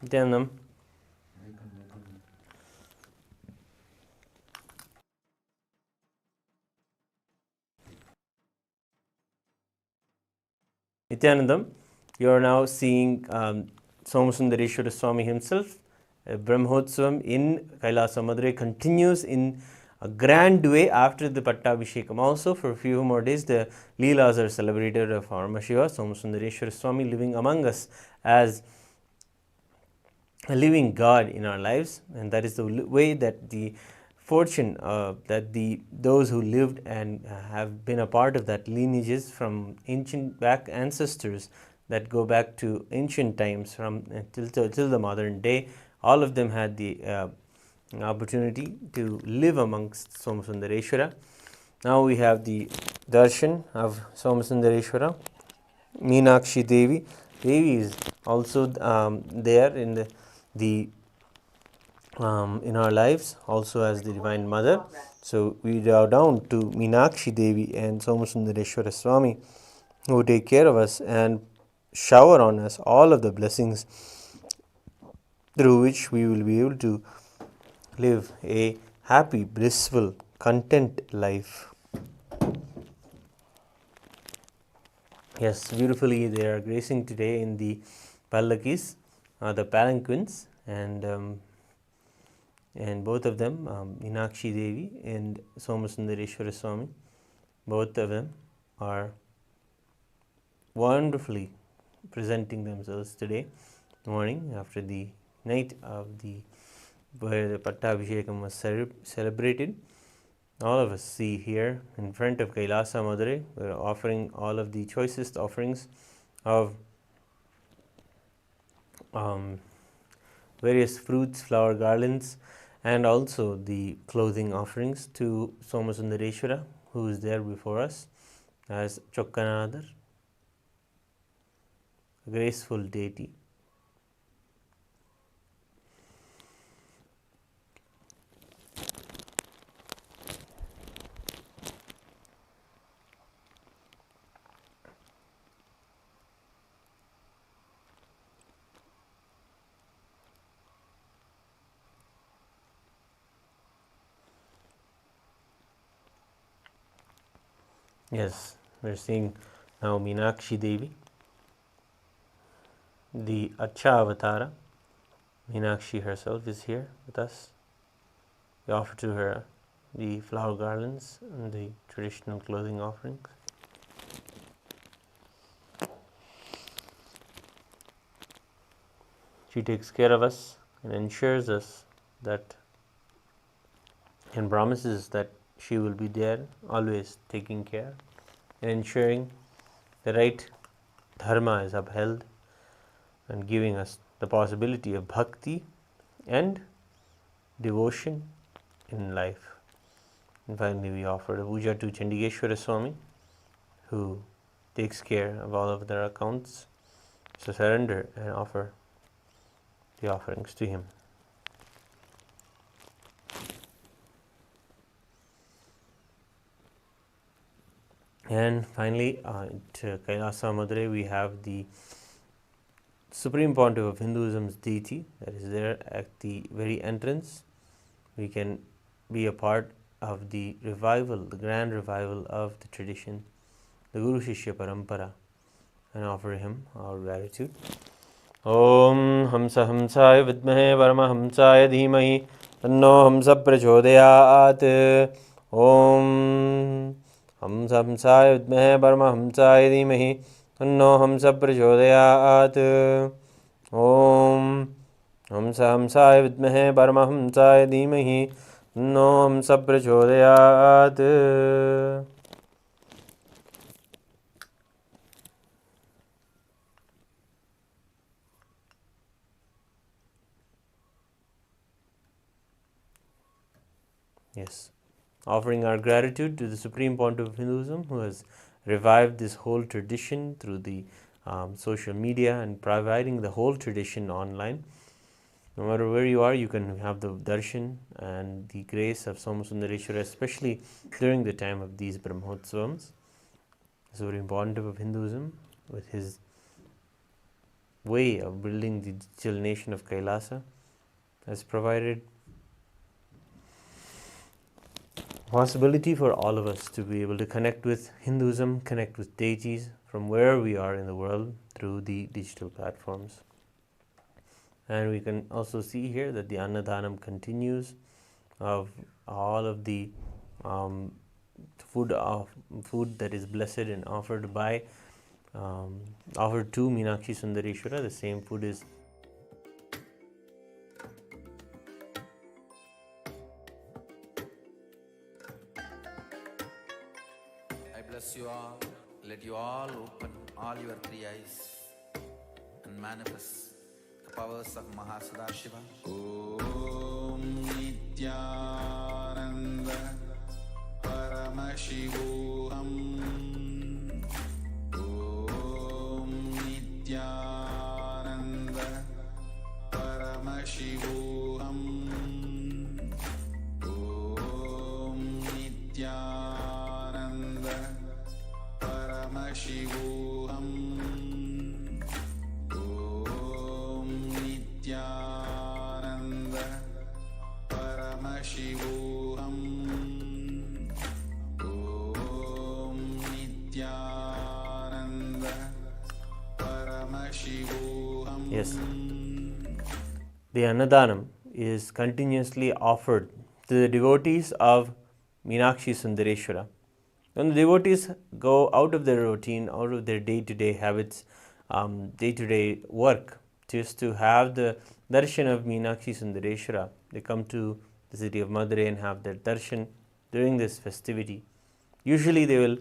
Nithyanandam. Nithyanandam, you are now seeing Somasundareshwara Swami himself. Brahmotsavam in Kailasa Madurai continues in a grand way after the Pattabhishekam. Also, for a few more days, the leelas are celebrated of Paramashiva Somasundareshwara Swami living among us as a living God in our lives, and that is the way that the fortune that those who lived and have been a part of that lineages from ancient back ancestors that go back to ancient times from till the modern day, all of them had the opportunity to live amongst Somasundareshwara. Now we have the darshan of Somasundareshwara. Meenakshi Devi. Devi is also there in in our lives, also as the Divine Mother. So we bow down to Meenakshi Devi and Somasundareshwara Swami, who take care of us and shower on us all of the blessings through which we will be able to live a happy, blissful, content life. Yes, beautifully they are gracing today in the pallakis, the palanquins, and both of them, Meenakshi Devi and Somasundareshwara Swami, both of them are wonderfully presenting themselves today morning after the night of where the Pattabhishekam was celebrated. All of us see here in front of Kailasa Madurai, we are offering all of the choicest offerings of various fruits, flower garlands, and also the clothing offerings to Somasundareshwara, who is there before us as Chokkanadar, a graceful deity. Yes, we're seeing now Meenakshi Devi, the Acha Avatara. Meenakshi herself is here with us. We offer to her the flower garlands and the traditional clothing offerings. She takes care of us and ensures us that and promises that she will be there, always taking care and ensuring the right dharma is upheld and giving us the possibility of bhakti and devotion in life. And finally, we offer the puja to Chandigeshwara Swami, who takes care of all of their accounts. So surrender and offer the offerings to him. And finally, at Kailasa Madurai, we have the Supreme Pontiff of Hinduism's deity that is there at the very entrance. We can be a part of the revival, the grand revival of the tradition, the Guru Shishya Parampara, and offer him our gratitude. Om Hamsa Hamsaya Vidmahe Paramahamsaya Dhimahi Tanno Hamsa Prachodayat. Om Hamsa Hamsaya Vidmahe Paramahamsaya Dhimahi Tanno Hamsa Prachodayat. Om Hamsa Hamsaya Vidmahe Paramahamsaya Dhimahi Tanno Hamsa Prachodayat. Yes, offering our gratitude to the Supreme Pontiff of Hinduism, who has revived this whole tradition through the social media and providing the whole tradition online. No matter where you are, you can have the darshan and the grace of Somasundareshwara, especially during the time of these Brahmotsavams. The Supreme Pontiff of Hinduism, with his way of building the digital nation of Kailasa has provided possibility for all of us to be able to connect with Hinduism, connect with deities from where we are in the world through the digital platforms. And we can also see here that the Annadhanam continues of all of the food that is blessed and offered by offered to Meenakshi Sundareshwara. The same food is I bless you all. Let you all open all your three eyes and manifest the powers of Mahasannidhaanam. Om Nithyananda Paramashivam. Om Nithyananda Paramashivam. Om Nithyananda Paramashivam. Om Nithyananda Paramashivam. Om Nithyananda Paramashivam. Yes. The Annadhanam is continuously offered to the devotees of Meenakshi Sundareshwara. When the devotees go out of their routine, out of their day-to-day habits, day-to-day work, just to have the darshan of Meenakshi Sundareshwara, they come to the city of Madurai and have their darshan during this festivity. Usually they will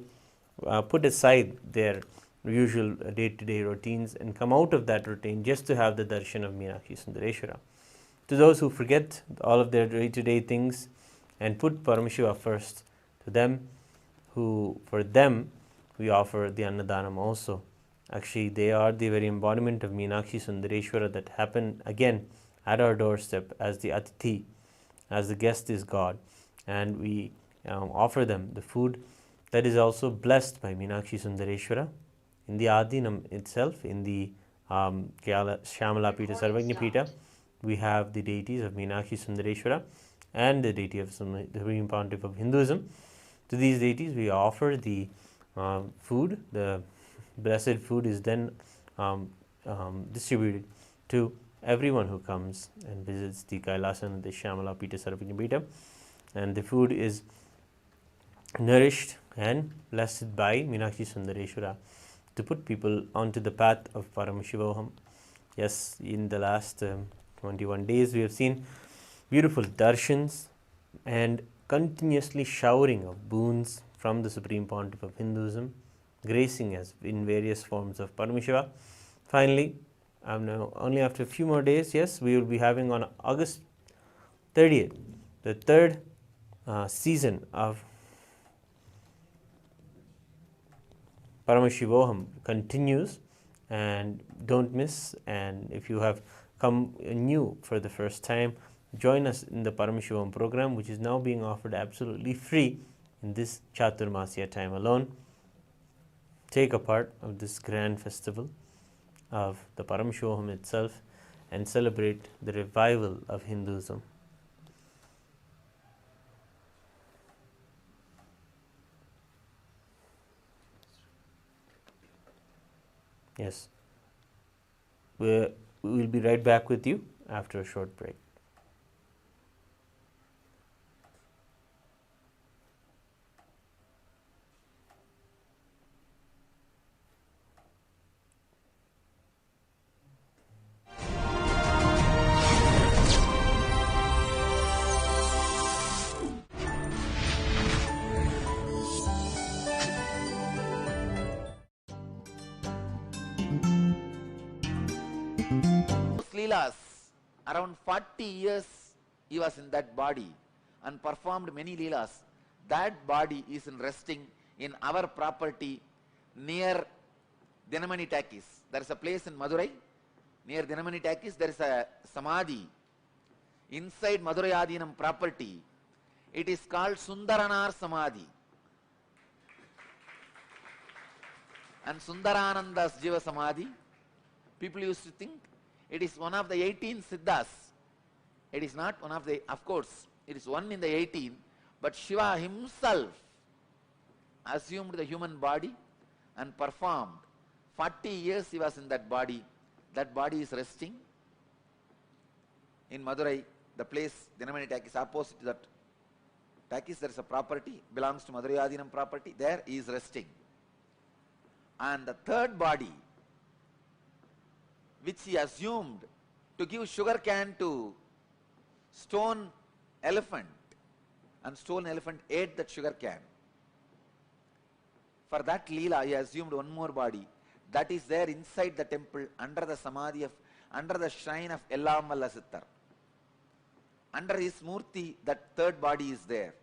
put aside their usual day-to-day routines and come out of that routine just to have the darshan of Meenakshi Sundareshwara. To those who forget all of their day-to-day things and put Paramashiva first, to them, for them, we offer the Annadhanam also. Actually, they are the very embodiment of Meenakshi Sundareshwara that happen again at our doorstep as the Atithi, as the guest is God. And we offer them the food that is also blessed by Meenakshi Sundareshwara. In the Adinam itself, in the Shyamalaapeetha Sarvajnapeetham, we have the deities of Meenakshi Sundareshwara and the deity of the Supreme Pontiff of Hinduism. To these deities, we offer the food. The blessed food is then distributed to everyone who comes and visits the Kailasa and the Shyamalaapeetha Sarvajnapeetham. And the food is nourished and blessed by Meenakshi Sundareshwara to put people onto the path of Paramashivam. Yes, in the last 21 days, we have seen beautiful darshans and continuously showering of boons from the Supreme Pontiff of Hinduism, gracing us in various forms of Paramashiva. Finally, now only after a few more days, yes, we will be having on August 30th, the third season of Paramashivam continues, and don't miss. And if you have come new for the first time, join us in the Paramashivam program, which is now being offered absolutely free in this Chaturmasya time alone. Take a part of this grand festival of the Paramashivam itself and celebrate the revival of Hinduism. Yes, we will be right back with you after a short break. Leelas, around 40 years he was in that body and performed many leelas. That body is resting in our property near Dinamani Takis. There is a place in Madurai near Dinamani Takis. There is a samadhi inside Madurai Adinam property. It is called Sundaranar Samadhi. And Sundarananda's Jiva Samadhi People used to think it is one of the 18 Siddhas. It is not one of the, of course, it is one in the 18, but Shiva himself assumed the human body and performed. 40 years he was in that body. That body is resting. In Madurai, the place, Dinamani Takis, opposite to that Takis, there is a property, belongs to Madurai Adinam property. There he is resting. And the third body, which he assumed to give sugar cane to stone elephant, and stone elephant ate that sugar cane. For that leela, he assumed one more body that is there inside the temple under the samadhi of, under the shrine of Ellamalla Sittar. Under his murti, that third body is there.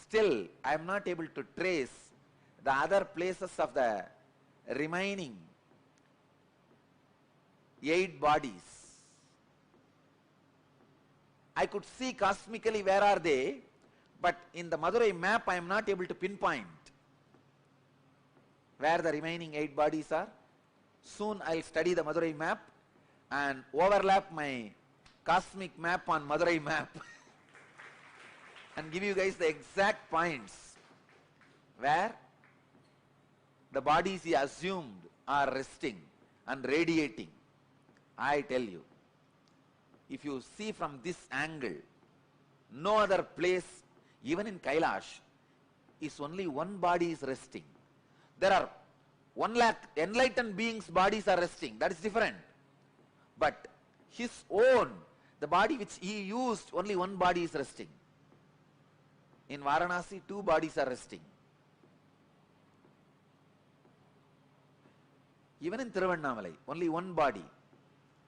Still, I am not able to trace the other places of the remaining 8 bodies. I could see cosmically where are they, but in the Madurai map I am not able to pinpoint where the remaining 8 bodies are. Soon I will study the Madurai map and overlap my cosmic map on Madurai map and give you guys the exact points where the bodies he assumed are resting and radiating. I tell you, if you see from this angle, no other place, even in Kailash, is only one body is resting. There are 1 lakh enlightened beings' bodies are resting. That is different. But his own, the body which he used, only one body is resting. In Varanasi, 2 bodies are resting. Even in Tiruvannamalai, only one body,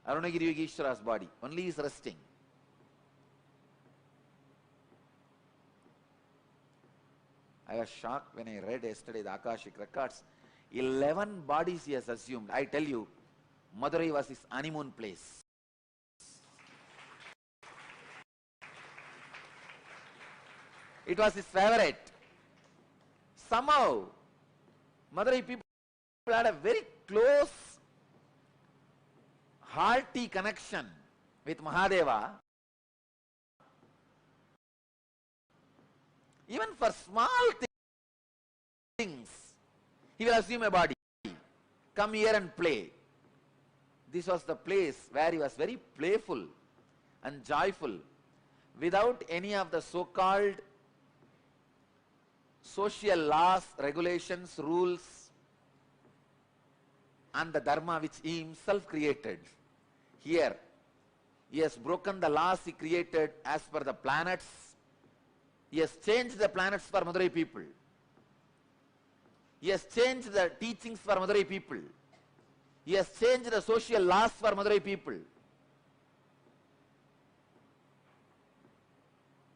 Arunagiri Yogeshwara's body, only is resting. I was shocked when I read yesterday the Akashic records. 11 bodies he has assumed. I tell you, Madurai was his honeymoon place. It was his favorite. Somehow, Madurai people had a very close, hearty connection with Mahadeva. Even for small things, he will assume a body. Come here and play. This was the place where he was very playful and joyful, without any of the so-called social laws, regulations, rules, and the dharma which he himself created. Here, he has broken the laws he created as per the planets. He has changed the planets for Madurai people. He has changed the teachings for Madurai people. He has changed the social laws for Madurai people.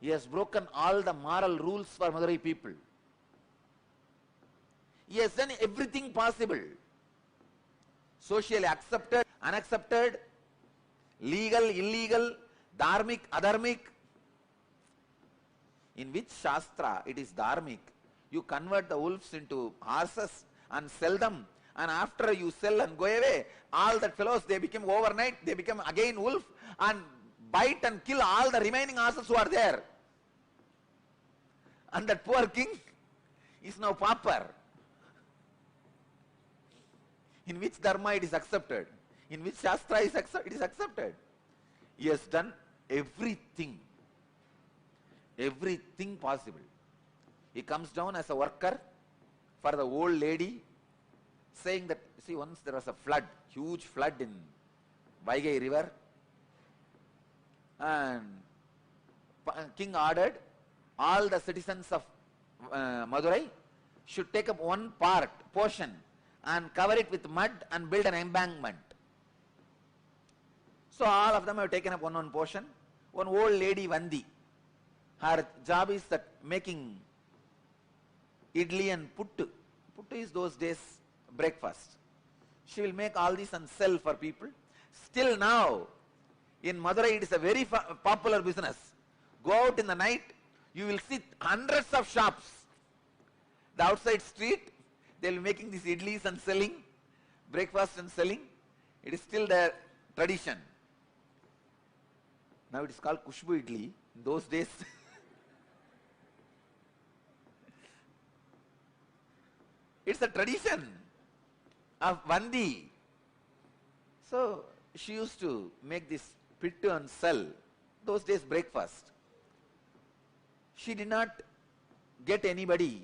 He has broken all the moral rules for Madurai people. He has done everything possible. Socially accepted, unaccepted, legal, illegal, dharmic, adharmic. In which Shastra it is dharmic? You convert the wolves into horses and sell them, and after you sell and go away, all that fellows, they become overnight, they become again wolf and bite and kill all the remaining horses who are there. And that poor king is now pauper. In which dharma it is accepted? In which Shastra it is accepted? He has done everything. Everything possible. He comes down as a worker for the old lady, saying that, see, once there was a flood, huge flood in Vaigai river, and king ordered all the citizens of Madurai should take up one portion and cover it with mud and build an embankment. So all of them have taken up one portion. One old lady, Vandi, her job is that making idli and puttu. Puttu is those days breakfast. She will make all this and sell for people. Still now, in Madurai it is a very popular business. Go out in the night, you will see hundreds of shops. The outside street, they will be making these idlis and selling. breakfast and selling. It is still the tradition. Now it is called Kushbu Idli. In those days, it's a tradition of Vandi. So she used to make this pittu and sell. Those days breakfast. She did not get anybody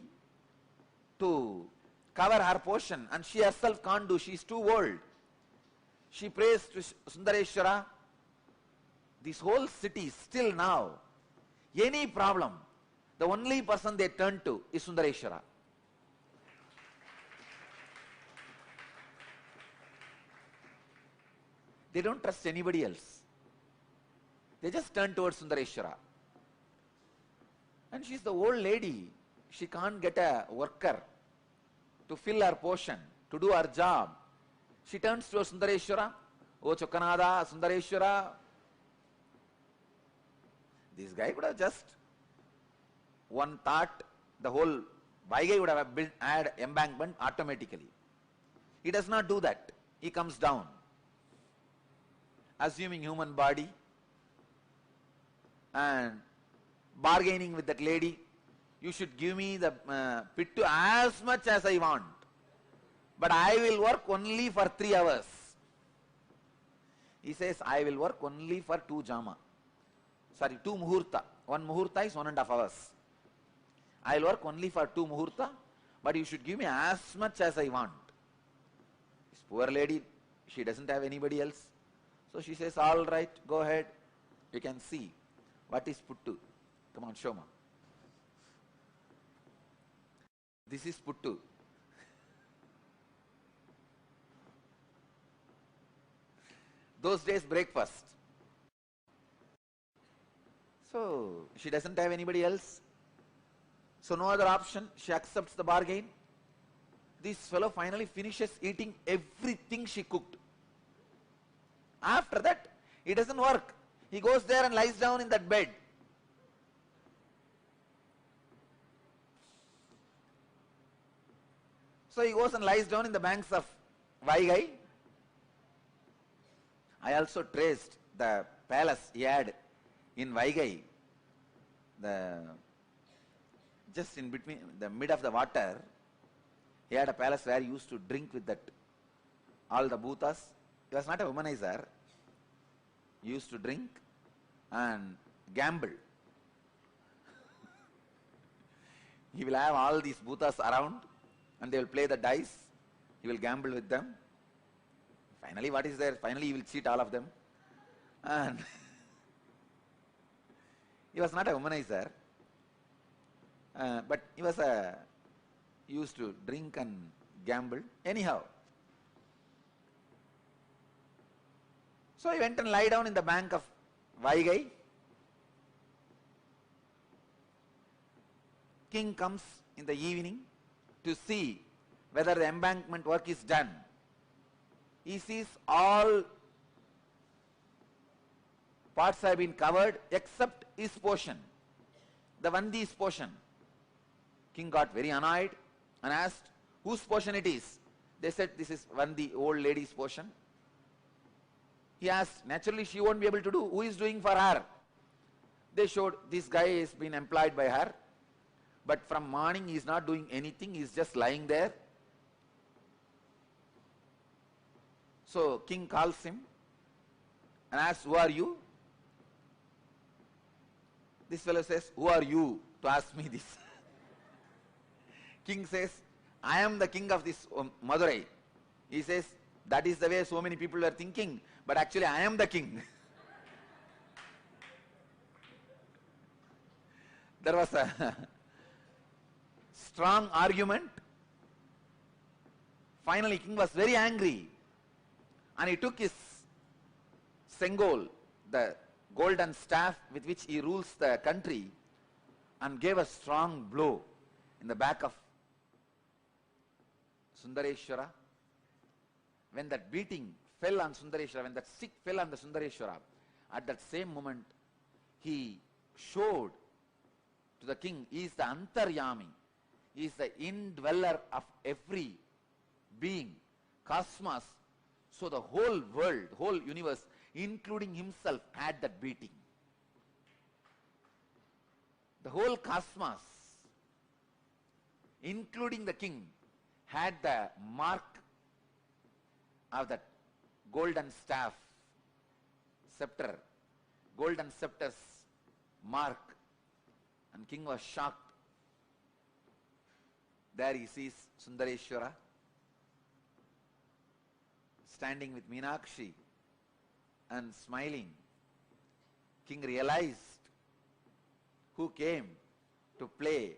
to cover her portion, and she herself can't do. She is too old. She prays to Sundareshwara. This whole city still now, any problem, the only person they turn to is Sundareshwara. They don't trust anybody else. They just turn towards Sundareshwara. And she's the old lady. She can't get a worker to fill her portion, to do her job. She turns towards Sundareshwara. Oh Chokkanada, Sundareshwara. This guy could have just one thought, the whole Vaigai would have built, add embankment automatically. He does not do that. He comes down, assuming human body and bargaining with that lady. You should give me the pittu as much as I want, but I will work only for 3 hours. He says, I will work only for 2 jama. Sorry, 2 muhurta. 1 muhurta is 1.5 hours. I will work only for 2 muhurta, but you should give me as much as I want. This poor lady, she doesn't have anybody else. So she says, all right, go ahead. You can see what is puttu. Come on, Shoma. This is puttu. Those days breakfast. So she doesn't have anybody else. So no other option. She accepts the bargain. This fellow finally finishes eating everything she cooked. After that, it doesn't work. He goes there and lies down in that bed. So he goes and lies down in the banks of Vaigai. I also traced the palace he had in Vaigai. Just in between, the mid of the water, he had a palace where he used to drink with that, all the bhutas. He was not a womanizer. He used to drink and gamble. He will have all these bhutas around and they will play the dice. He will gamble with them. Finally, what is there? Finally, he will cheat all of them. And he was not a womanizer, but he was used to drink and gamble. Anyhow, so he went and lie down in the bank of Vaigai. King comes in the evening to see whether the embankment work is done. He sees all parts have been covered except his portion, the Vandi's portion. King got very annoyed and asked whose portion it is. They said this is Vandi, old lady's portion. He asked, naturally she won't be able to do. Who is doing for her? They showed this guy has been employed by her, but from morning he is not doing anything, he is just lying there. So king calls him and asks, who are you? This fellow says, who are you to ask me this? King says, I am the king of this Madurai. He says, that is the way so many people are thinking, but actually I am the king. There was a strong argument. Finally, king was very angry and he took his sengol, the golden staff with which he rules the country, and gave a strong blow in the back of Sundareshwara. When that beating fell on Sundareshwara, when that stick fell on the Sundareshwara, at that same moment he showed to the king, he is the Antaryami, he is the indweller of every being. cosmos, so the whole world, whole universe, including himself, had that beating. The whole cosmos, including the king, had the mark of that golden staff, scepter, golden scepter's mark, and king was shocked. There he sees Sundareshwara standing with Meenakshi and smiling. King realized who came to play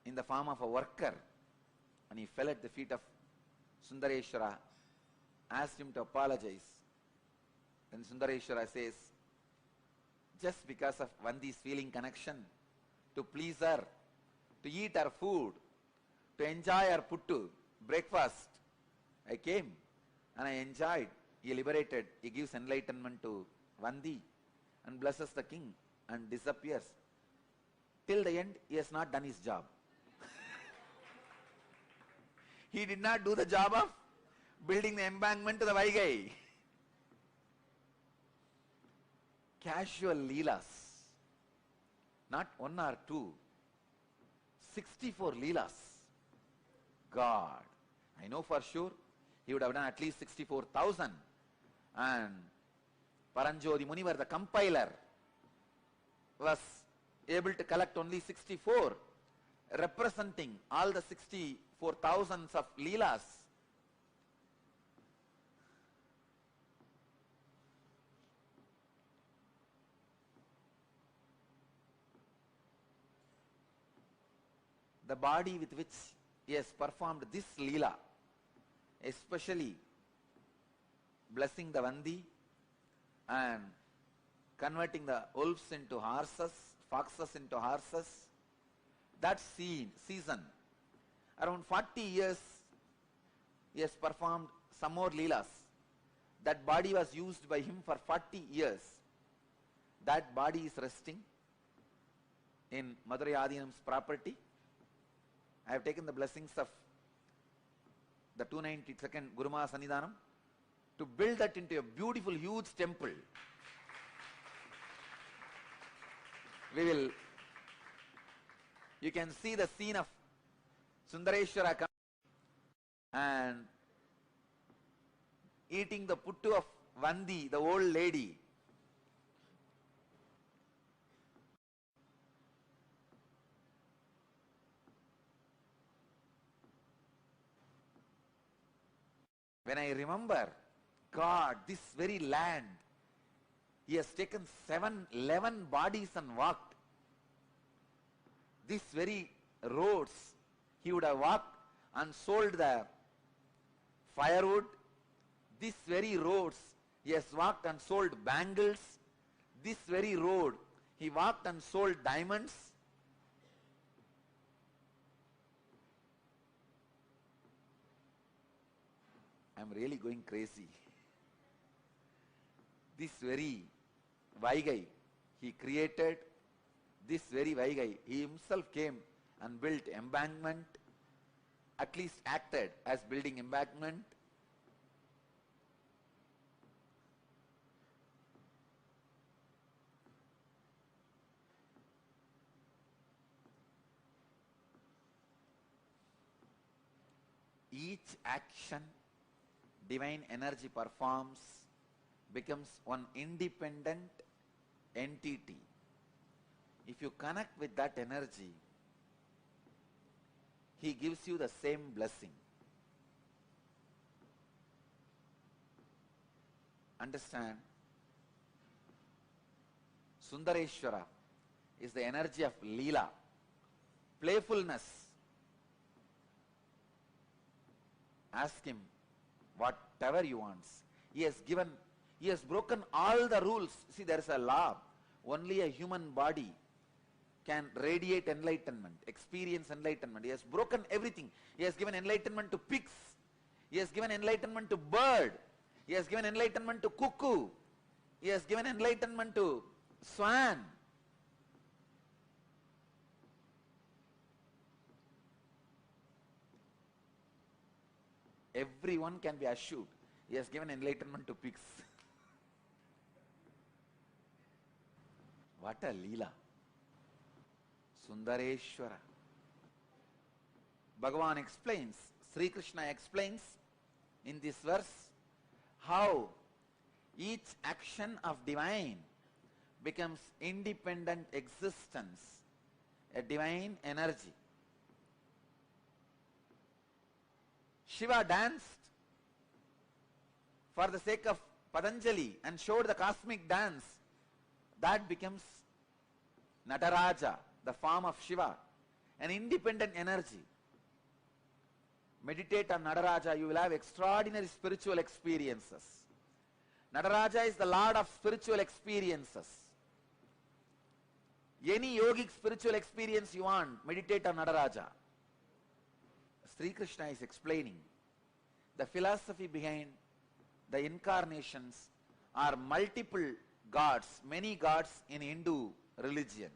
in the form of a worker, and he fell at the feet of Sundareshwara, asked him to apologize. Then Sundareshwara says, just because of Vandi's feeling connection, to please her, to eat her food, to enjoy her puttu, breakfast, I came and I enjoyed. He liberated, he gives enlightenment to Vandi and blesses the king and disappears. Till the end, he has not done his job. He did not do the job of building the embankment to the Vaigai. Casual leelas, not one or two, 64 leelas. God, I know for sure he would have done at least 64,000. And Paranjodi Munivar, the compiler, was able to collect only 64, representing all the 64,000s of leelas. The body with which he has performed this leela, especially blessing the Vandi and converting the wolves into horses, foxes into horses, that season, around 40 years, he has performed some more leelas. That body was used by him for 40 years. That body is resting in Madurai Adinam's property. I have taken the blessings of the 292nd Guru Mahasannidhaanam to build that into a beautiful, huge temple. You can see the scene of Sundareshwara coming and eating the puttu of Vandi, the old lady. When I remember, God, this very land, he has taken 11 bodies and walked. These very roads, he would have walked and sold the firewood. These very roads, he has walked and sold bangles. This very road, he walked and sold diamonds. I'm really going crazy. This very Vaigai, he created this very Vaigai. He himself came and built embankment, at least acted as building embankment. Each action divine energy performs becomes one independent entity. If you connect with that energy, he gives you the same blessing. Understand? Sundareshwara is the energy of leela, playfulness. Ask him whatever he wants. He has broken all the rules. See, there is a law. Only a human body can radiate enlightenment, experience enlightenment. He has broken everything. He has given enlightenment to pigs. He has given enlightenment to bird. He has given enlightenment to cuckoo. He has given enlightenment to swan. Everyone can be assured. He has given enlightenment to pigs. What a leela. Sundareshwara. Bhagavan explains, Sri Krishna explains in this verse how each action of divine becomes independent existence, a divine energy. Shiva danced for the sake of Patanjali and showed the cosmic dance. That becomes Nataraja, the form of Shiva, an independent energy. Meditate on Nataraja, you will have extraordinary spiritual experiences. Nataraja is the Lord of spiritual experiences. Any yogic spiritual experience you want, meditate on Nataraja. Sri Krishna is explaining the philosophy behind the incarnations are multiple gods, many gods in Hindu religion.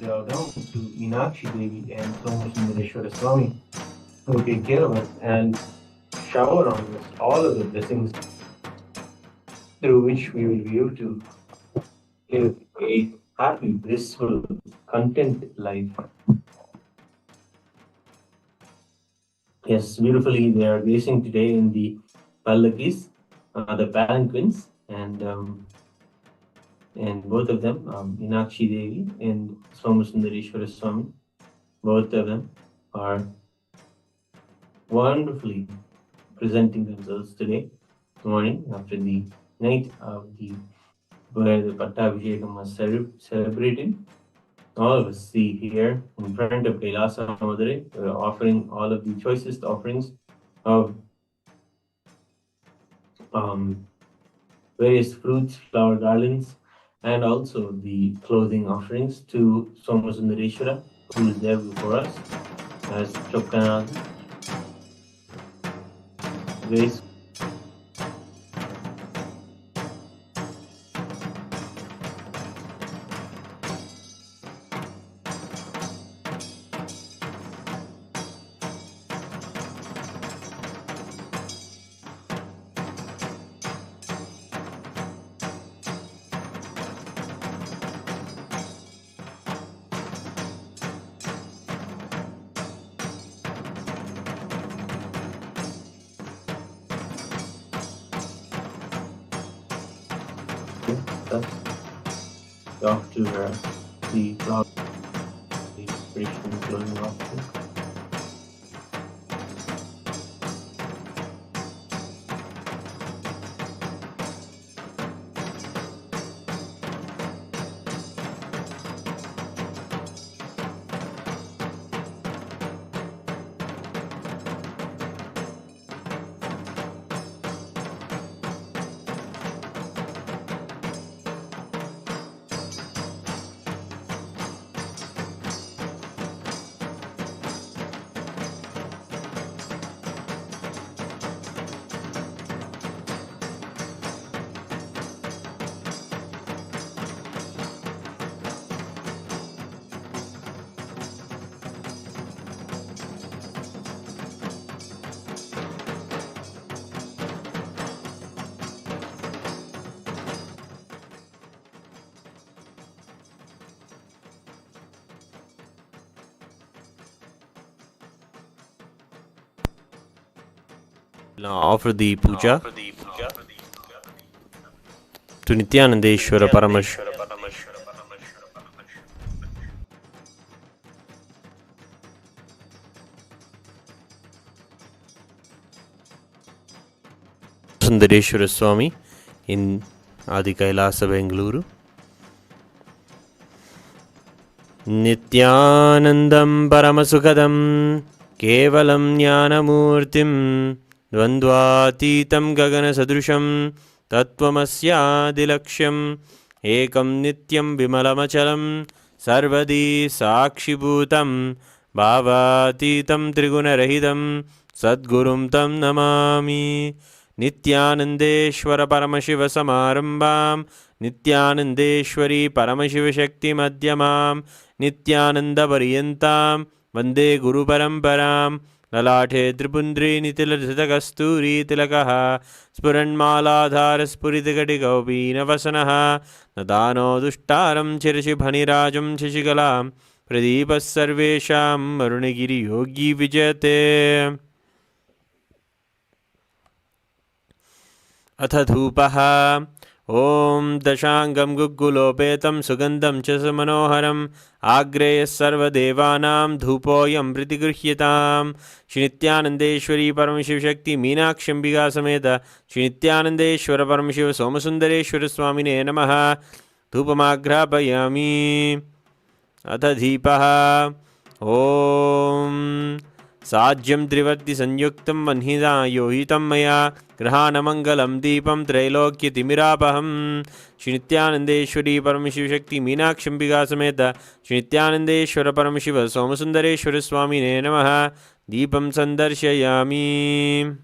Down to Meenakshi Devi and Somasundareshwara Swami who take care of us and shower on us all of the blessings through which we will be able to live a happy, blissful, content life. Yes, beautifully they are gracing today in the Pallakis, the palanquins, and both of them, Meenakshi Devi and Somasundareshwara Swami, both of them are wonderfully presenting themselves today morning after the night of where the Pattabhishekam was celebrated. All of us see here in front of Kailasa Madurai, offering all of the choicest offerings of various fruits, flower garlands, and also the clothing offerings to Somasundareshwara, who is there before us as Chokkanathan. Grace after the cloud inspiration flowing off. Now offer the puja to Nithyanandeshwara Paramashiva Somasundareshwara Swami in Adi Kailasa, Bengaluru. Nithyanandam Paramasukadam Kevalam Jnanamurtim Dvandvatitam Gagana Sadrusham Tattvamasyaadilaksham Ekam Nityam Vimalamachalam Sarvadi Sakshibhutam Bhavatitam Trigunarahidam Sadgurum Tam Namami. Nithyanandeshwara Paramashiva Samarambam Nithyanandeshwari Paramashiva Shakti Madhyamam Nithyananda Variyantam Vande Guru Paramparam Lalathe Tripundri Nitiladhita Kasturi Tilakaha Spuranmaladhara Spuritikati Navasanaha Nadano Dushtaram Chirishibhanirajam Shishikalam Pradipas Sarvesham Arunagiri Yogi Vijate. अथ धूपः ॐ दशाङ्गं गुग्गुलोपेतं सुगन्धं च समनोहरम् आग्रेयः सर्वदेवानां धूपोऽयं प्रतिगृह्यताम्. श्री नित्यानन्देश्वरी परमशिवशक्ति मीनाक्षम्बिका समेत श्री नित्यानन्देश्वर परमशिव सोमसुन्दरेश्वर स्वामिने नमः. धूपमाघ्रापयामि. अथ दीपः ॐ साज्यं त्रिवर्ति संयुक्तं वह्निना योहितं मया ग्रहाणमङ्गलं दीपं त्रैलोक्यतिमिरापहं. श्री नित्यानन्देश्वरी परमशिवशक्ति मीनाक्षम्बिका समेत श्री नित्यानन्देश्वर परमशिव सोमसुन्दरेश्वर स्वामिने नमः. दीपं सन्दर्शयामि.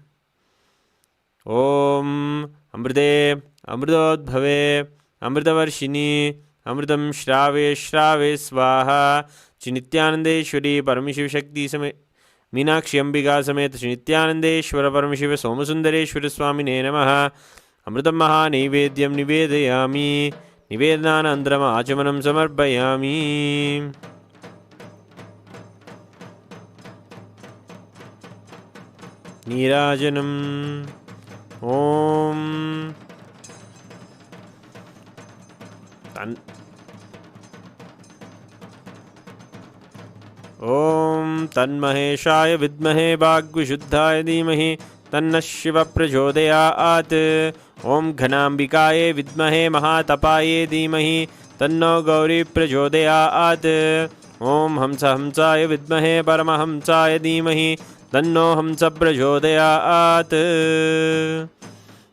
ॐ अमृते अमृतोद्भवे अमृतवर्षिणि अमृतं श्रावे श्रावे स्वाहा. श्री नित्यानन्देश्वरी परमशिवशक्ति समेत मीनाक्षी अंबिका समेत श्री नित्यानन्देश्वर परमशिव सोमसुन्दरेश्वर स्वामिने नमः. अमृतं महानैवेद्यं निवेदयामि. निवेदनानन्तरम् आचमनं समर्पयामि. नीराजनम् ॐ ॐ तन्महेशाय विद्महे वाग्विशुद्धाय धीमहि तन्नः शिवः प्रचोदयात्. ॐ घनाम्बिकायै विद्महे महातपायै धीमहि तन्नो गौरी प्रचोदयात्. ॐ हंसाय विद्महे परमहंसाय धीमहि तन्नो हंस प्रचोदयात्.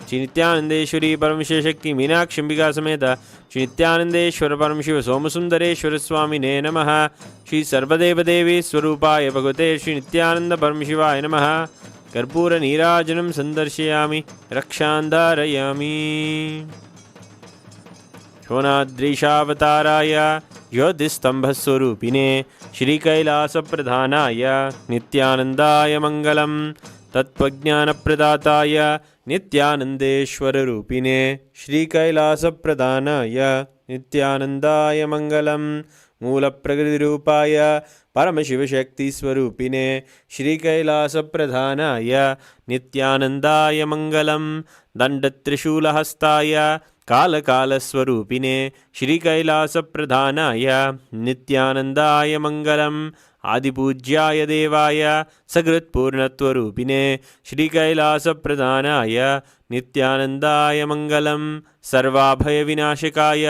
श्री नित्यानन्देश्वरी परमशिवशक्ति मीनाक्षम्बिका समेत श्री नित्यानन्देश्वर परमशिव सोमसुन्दरेश्वर स्वामिने नमः. श्री सर्वदेवदेवी स्वरूपाय भगवते श्री नित्यानन्द परमशिवाय नमः. कर्पूर नीराजनं सन्दर्शयामि. रक्षां धारयामि. शोणाद्रीशावताराय ज्योतिस्तम्भस्वरूपिणे श्रीकैलासप्रधानाय नित्यानन्दाय मङ्गलम्. तत्त्वज्ञानप्रदाताय नित्यानन्देश्वररूपिणे श्रीकैलासप्रधानाय नित्यानन्दाय मङ्गलम्. मूलप्रकृतिरूपाय परमशिवशक्तिस्वरूपिणे श्रीकैलासप्रधानाय नित्यानन्दाय मङ्गलम्. दण्डत्रिशूलहस्ताय कालकालस्वरूपिणे श्रीकैलासप्रधानाय नित्यानन्दाय मङ्गलम् आदिपूज्याय देवाय सकृत्पूर्णत्वरूपिणे श्रीकैलासप्रधानाय नित्यानन्दाय मङ्गलम् सर्वाभयविनाशकाय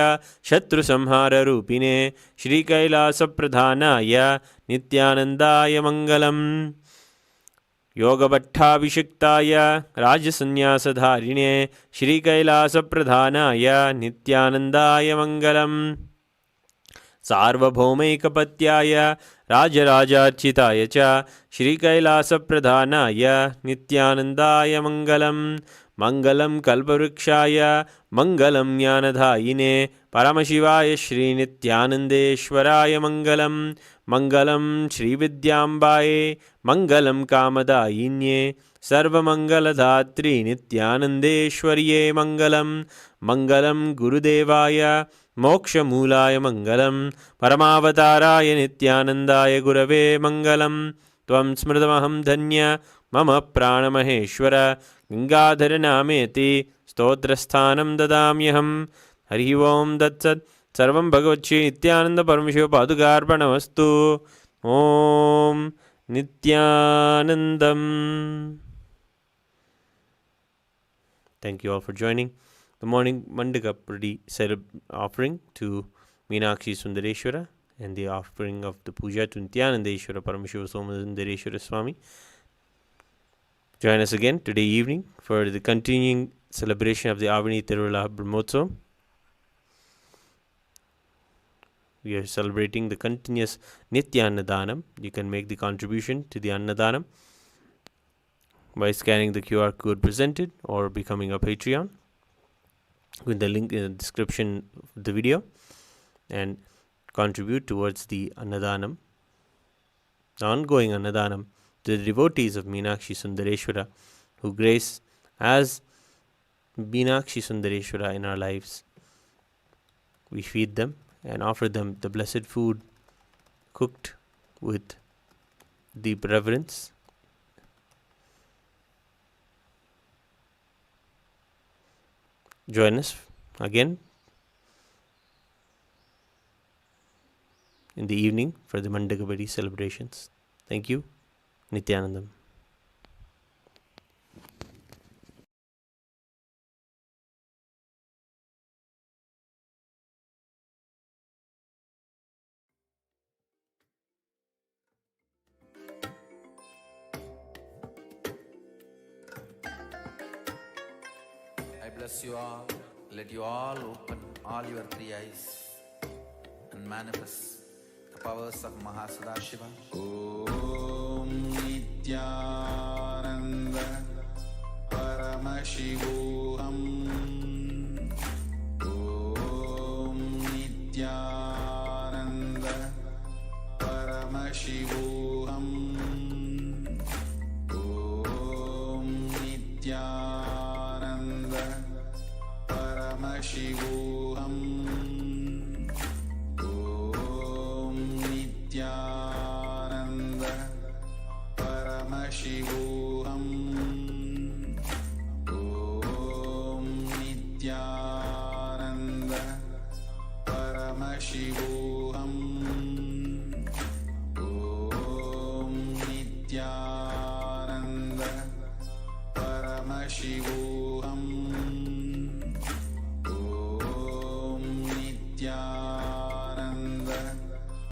शत्रुसंहाररूपिणे श्रीकैलासप्रधानाय नित्यानन्दाय मङ्गलम् योगभट्टाभिषिक्ताय राजसन्न्यासधारिणे श्रीकैलासप्रधानाय नित्यानन्दाय मङ्गलम् सार्वभौमैकपत्याय राजराजार्चिताय च श्रीकैलासप्रधानाय नित्यानन्दाय मङ्गलम् मङ्गलं कल्पवृक्षाय मङ्गलं ज्ञानदायिने परमशिवाय श्रीनित्यानन्देश्वराय मङ्गलं मङ्गलं श्रीविद्याम्बायै मङ्गलं कामदायिन्ये सर्वमङ्गलदात्री नित्यानन्देश्वर्यै मङ्गलं मङ्गलं गुरुदेवाय मोक्षमूलाय मङ्गलं परमावताराय नित्यानन्दाय गुरवे मङ्गलं त्वं स्मृतमहं धन्य मम प्राणमहेश्वर गङ्गाधरनामेति स्तोत्रस्थानं ददाम्यहं हरि ओं तत्सत् सर्वं भगवच्छ्री नित्यानन्दपरमशिवपादुकार्पणमस्तु ॐ नित्यानन्दम्. Thank you all for joining the morning Mandagappadi offering to Meenakshi Sundareshwara and the offering of the puja to Nithyanandeshwara Paramashiva Somasundareshwara Swami. Join us again today evening for the continuing celebration of the Aavani Tiruvizha Brahmotsavam. We are celebrating the continuous Nithyanandanam. You can make the contribution to the Annadanam by scanning the QR code presented or becoming a Patreon with the link in the description of the video, and contribute towards the Annadanam, the ongoing Annadanam, to the devotees of Meenakshi Sundareshwara who grace as Meenakshi Sundareshwara in our lives. We feed them and offer them the blessed food cooked with deep reverence. Join us again in the evening for the Mandagappadi celebrations. Thank you. Nithyanandam. I bless you all. Let you all open all your three eyes and manifest the powers of Mahasannidhaanam. Om Nithyananda Paramashivam. Om Nithyananda Paramashivam. Om Nithyananda Paramashivam. Om Nithyananda Paramashivam. Om Nithyananda Paramashivam. Om Nithyananda